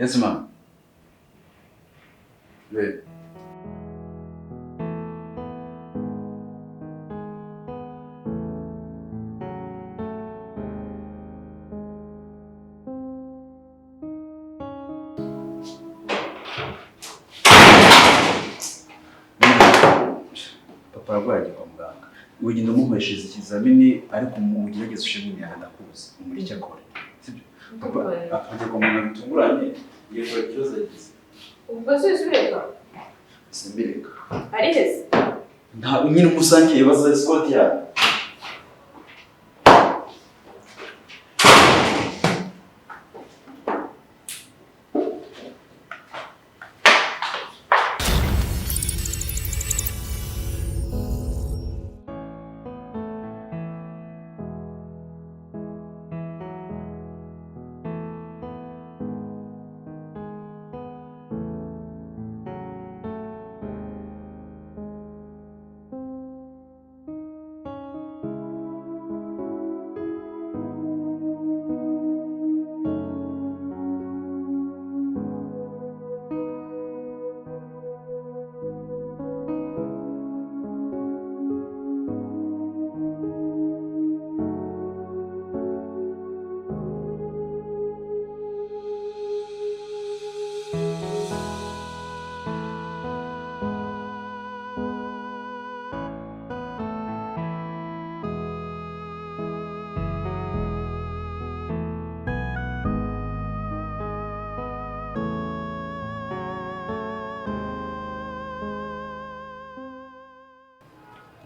Yes, ma'am. Wait. Papa arwaye kwa muganga. Ugenda umuheshiza ikizamini ariko umugerageza ushimwe imyaka ndakuzi. Muri icyo akora. Sibyo? Papa ajya kwa muganga bitunguranye. Yego ikibazo yagize. Ubwo se usubireka? Simbireka. Ari hese? Nta nyine umusangiye baza escort yawe.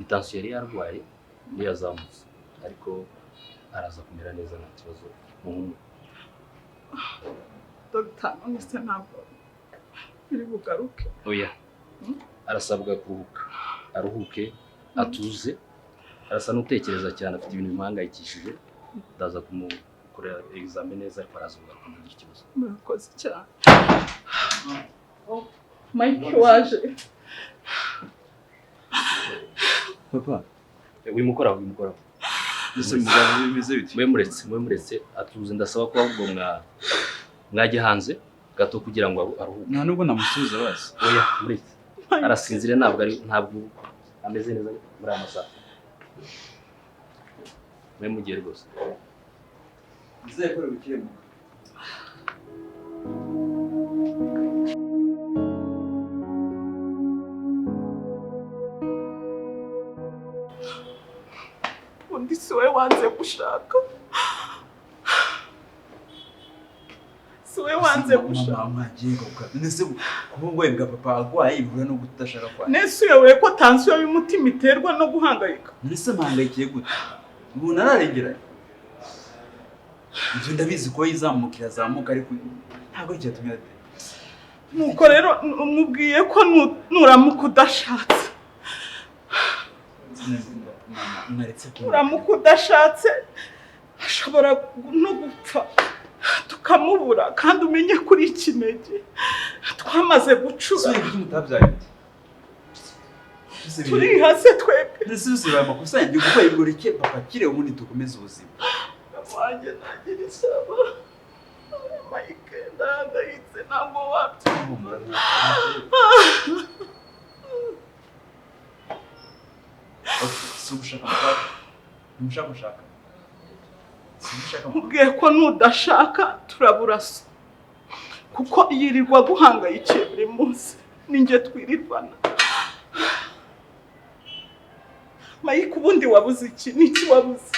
Itansiyo yari yarwaye ntiyazamutse ariko araza kumera neza nta kibazo Dr. Nonese ntabwo biri bugaruke. Oya arasabwa kuruhuka aruhuke atuze arasa n'utekereza cyane afite ibintu bimuhangayikishije ndaza kumukorera examen neza ariko araza kugaruka mu kibazo. Murakoze cyane. Mike waje. Papa wimukora Ese muganga bimeze biti? muretse atuze ndasaba ko ahubwo mwajye hanze gato kugira ngo aruhuke. Nta nubwo namusubiza basi. Oya muretse arasinzire ntabwo ameze neza muri amasaha. Mugiye rwose. Nzekora bikiremo. Undi si we wanze gushaka. Si we wanze gushaka. Mama agiye kuka. Nese kubwo bwa papa agwaye ibura no gutashaka kwa. Nese uyoboye ko tension y'umutima iterwa no guhangayika. Nese mpangayikiye gute? Ubu nararengera. Ibyo ndabizi ko yizamukira zamuka ariko ntabwo cyatumye ate. Nuko rero umubwiye ko nuramuka udashatse. Uramuka udashatse ashobora no gupfa tukamubura kandi umenye kuri ikinege twamaze gucura. Turi hase twebwe. Nese usibye amakosa yanjye kuko yigoreke papa kire ubundi dukomeza ubuzima. Wanjye nagira isaba. Mike ndahangayitse ntabwo wabyumva. Umushaka. Mubwiye ko nudashaka turaburasa. Kuko yirirwa guhangayikiye buri munsi. Ninjye twirirwana. Mike ubundi wabuze iki? Niki wabuze?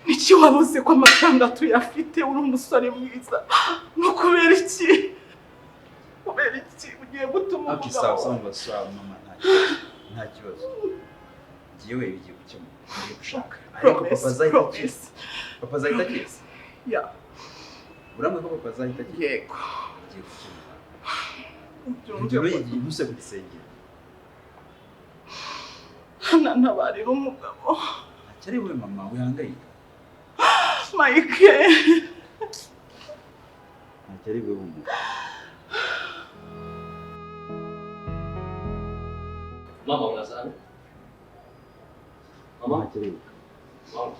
Niki wabuze ko amafaranga tuyafite uri umusore mwiza? No kubera iki? Kubera iki ugiye gutuma umugabo? Mama nta kibazo. Giwe bigiye gukemura. Ngiye gushaka. Ariko papa azahita kiza. Ya. Uramwe ko papa azahita kiza. Yego. Giye gukemura. Ibyo yigiye ntuse gusengera. Hana nabarira umugabo. Cyari we mama wihangayika. Mike. Cyari we umugabo. Mama unazana? Mama cyari. Mama.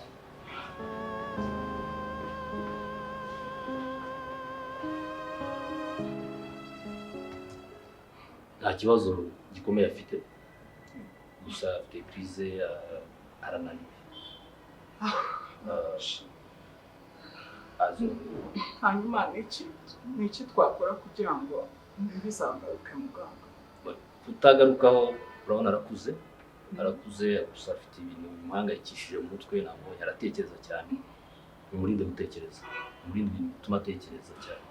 nta kibazo gikomeye afite gusa afite crise arananiwe hanyuma niki twakora kugira ngo ntibizagaruke muganga tutagarukaho urabona arakuze gusa afite ibintu bimuhangayikishije mu mutwe ntabwo yaratekereza cyane bimurinde gutekereza bimurinde ibintu bituma atekereza cyane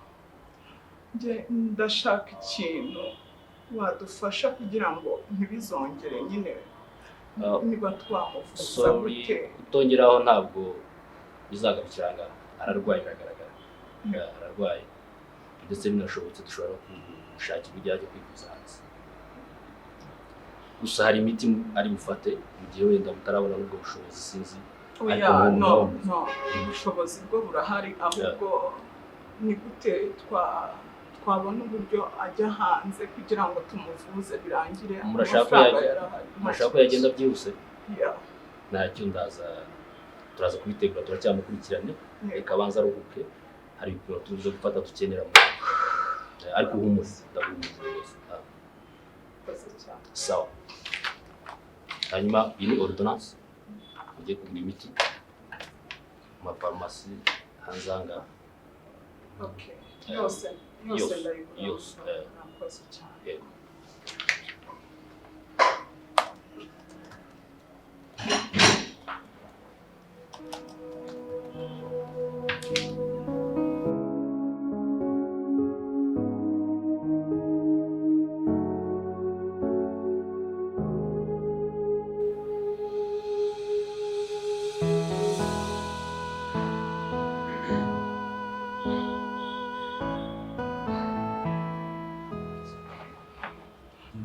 ndashaka ikintu wadufasha kugira ngo ntibizongere nyine niba twamuvuza gute kutongeraho ntabwo bizagarukira ngaho ararwaye biragaragara ararwaye ndetse binashobotse dushobora gushakira uburyo ajya kwivuza hanze gusa hari imiti ari bufate mu gihe wenda mutarabona n'ubwo bushobozi sinzi no ubushobozi bwo burahari ahubwo ni gute twabona uburyo ajya hanze kugira ngo tumuvuze birangire murashaka ko yagenda byihuse ntacyo turaza kubitegura turacyamukurikirane reka abanza aruhuke hari ibipimo tuza gufata dukenera ariko uhumuze ndaguhumuze rwose sawa hanyuma iyi ni ordonnance ugiye kugura imiti mu mafarumasi hanze aha ngaha yose yego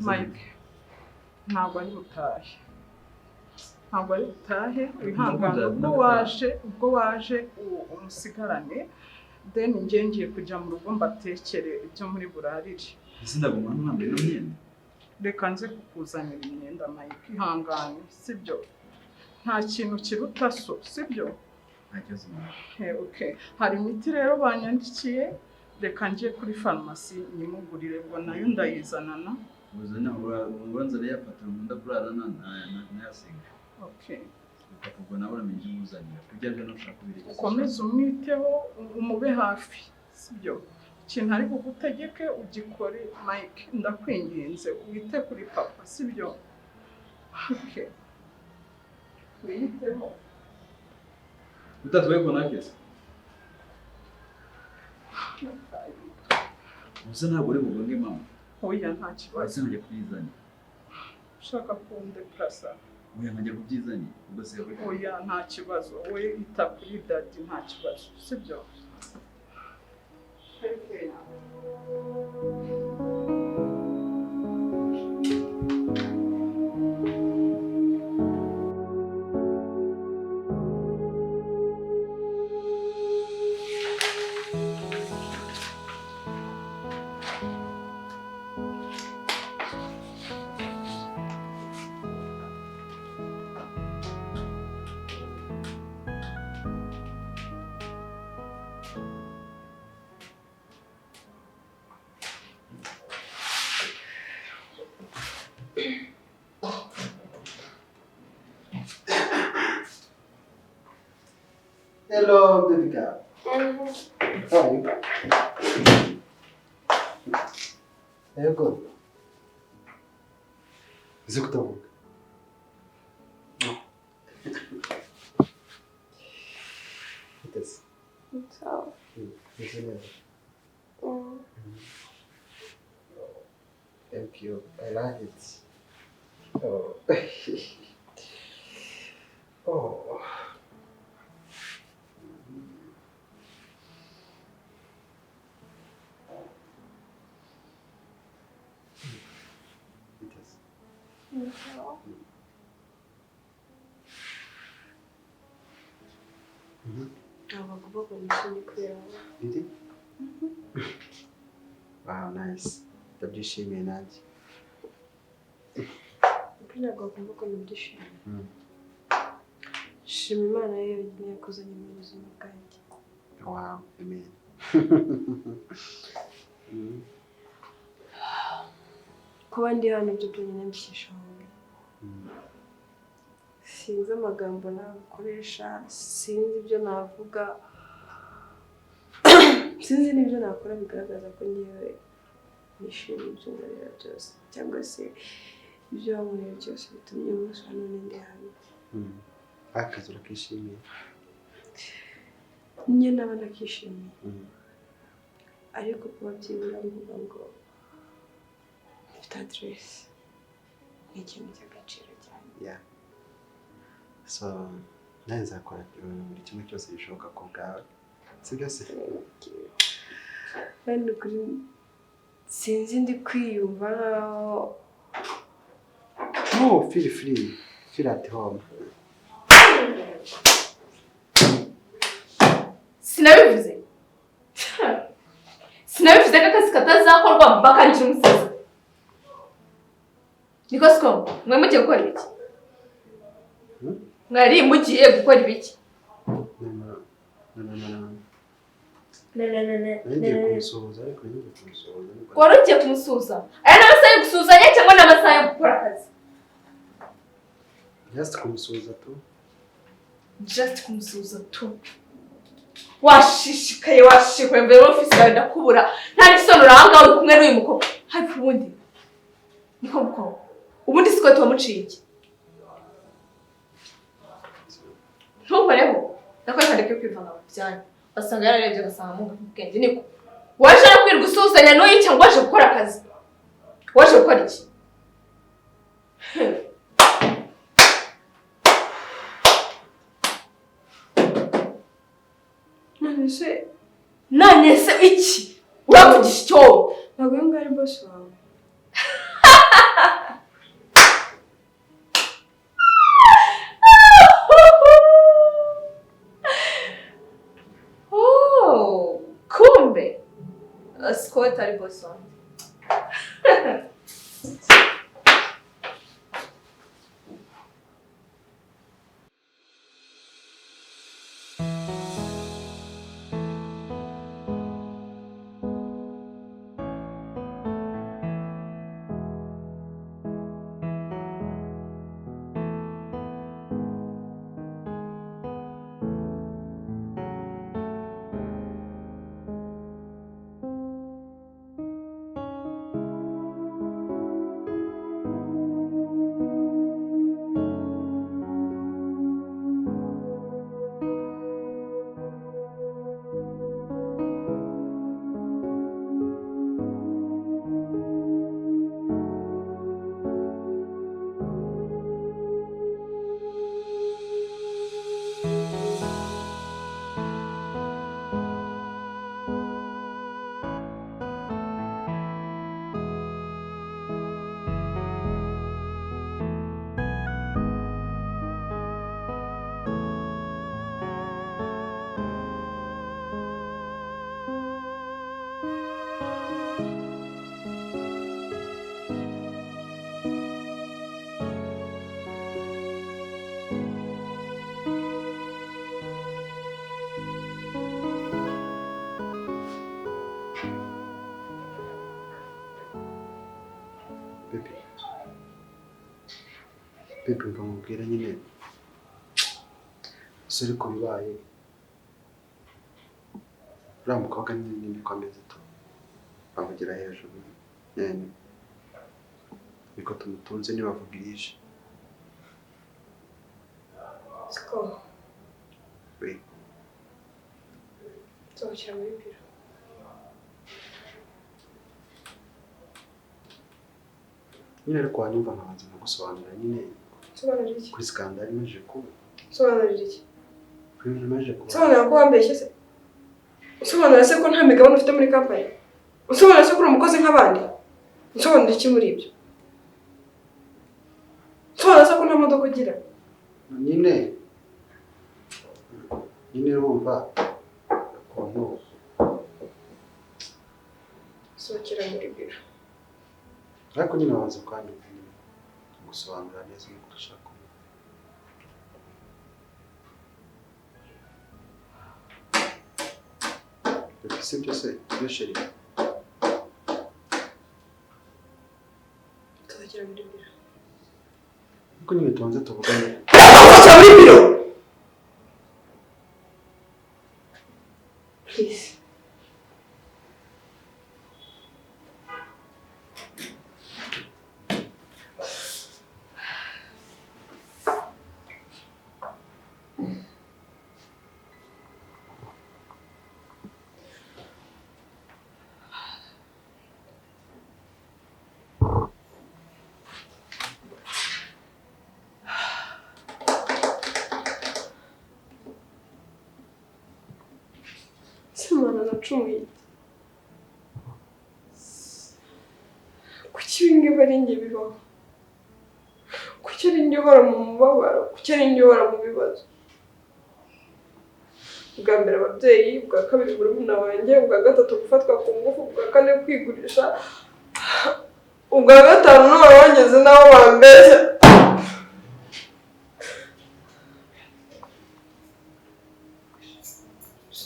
Mike ntabwo ari butahe wihangane ubwo waje umusigarane then ngiye kujya mu rugo mbatekere ibyo muri burarire ndaguma mwambaye imyenda reka nze kukuzanira imyenda Mike ihangane sibyo nta kintu kiruta so sibyo okay hari imiti rero banyandikiye reka ngiye kuri farumasi nyimugurire ngo nayo ndayizanana uzana ubanza yapata munda kurarana na yasinga okay ubwo nawe uramenye uzanira kujya byo no ushaka kubireka ukomeze umwiteho umube hafi sibyo ikintu ari kugutegeke ugikore Mike ndakwinginze wite kuri papa sibyo okay witeho utatwaye konakese usa ntabwo uri bugonge mama oya nta kibazo wasanze kwizana ushaka kundeprasa oya nkajya kubyizanye ubwo se oya nta kibazo we ita kuri daddy nta kibazo sibyo Hello, baby girl. How are you? Are you good? Is it good? No. It is. So. It's in there. Thank you. I like it. Oh. Oh. Did it? Wow, nice. Ndabyishimiye nanjye. Ntabwo bagomba kubona ibyishimo. Shima Imana yonyine yakuzanye mu buzima bwanjye. Wow, amen. kuba ndi hano byo byonyine mbikesha wowe. Sinzi amagambo nakoresha, sinzi ibyo navuga, sinzi n'ibyo nakora bigaragaza ko ngewe nishimiye ibyo nkorera byose cyangwa se ibyo wankorera byose bitumye umunsi wa none ndi hano. Akazi urakishimiye? Njye naba ndakishimiye, ariko kuba byibura mvuga ngo mfite aderesi ni ikintu cy'agaciro cyane. So nawe nzakora buri kimwe cyose gishoboka ku bwawe, sibyo se? Kandi kuri sinzi ndi kwiyumva nkaho feel free, feel at home. Sinabivuze ko akazi katazakorwa bakangira umusazi. Niko siko mwe mugiye gukora ibiki? Mwari mugiye gukora ibiki? Ngiye kumusuhuza ariko ngiye kumusuhuza. Wari ugiye kumusuhuza? Aya ni amasaha yo gusuhuzanya cyangwa ni amasaha yo gukora akazi? Just kumusuhuza tu. Just kumusuhuza tu. Washishikaye mbere y'ofisi yawe ndakubura. Nta gisonura ahangaha uri kumwe n'uyu mukobwa. Hafi ubundi. Niko mukobwa. Ubundi siko tuwamuciye iki? Ntukoreho. Nakwereka ndeke kwivanga mu byanyu. Basanga yararebye agasanga mu bwenge niko. Waje no kwirwa usuhuzanya n'uyu cyangwa waje gukora akazi? Waje gukora iki? None se iki? Uravugisha icyo? ntabwo uyu nguyu ari boss wawe. Oh, kumbe. Scott ari boss wanjye. Pepe nkamubwira nyine usuri ko bibaye uriya mukobwa nyine niko ameze tu bamugira hejuru nyine niko tumutunze ntibavugirije. Siko we nsohokera muri biro. nyine ariko wanyumva nkabanza nkagusobanurira nyine Sobanurira iki? kuri skandali imaze kuba. Sobanurira iki? Kuri imaze kuba. Sobanurira ko wambeshye se? Usobanurira se ko nta migabane ufite muri company? Usobanurira se ko uri umukozi nk'abandi? Usobanurira iki muri ibyo? Usobanurira se ko nta modoka ugira? nyine urumva ukuntu Sohokera muri biro. ariko nyine wabanza kandi gusobanurira neza uko ushaka. Si byose Shareef muri biro. Kuko nyine tubanze tuvugane. Ufasha muri biro. Please. Simana nacumuye. Kuki ibingibi ari njye bibaho? Kuki ari njye uhora mu mubabaro? Kuki ari njye uhora mu bibazo? Ubwa mbere ababyeyi, ubwa kabiri murumuna wanjye, ubwa gatatu gufatwa ku ngufu, ubwa kane kwigurisha, ubwa gatanu none wageze n'aho bambeshya.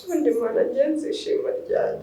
Ubundi Mana njye nzishima ryari?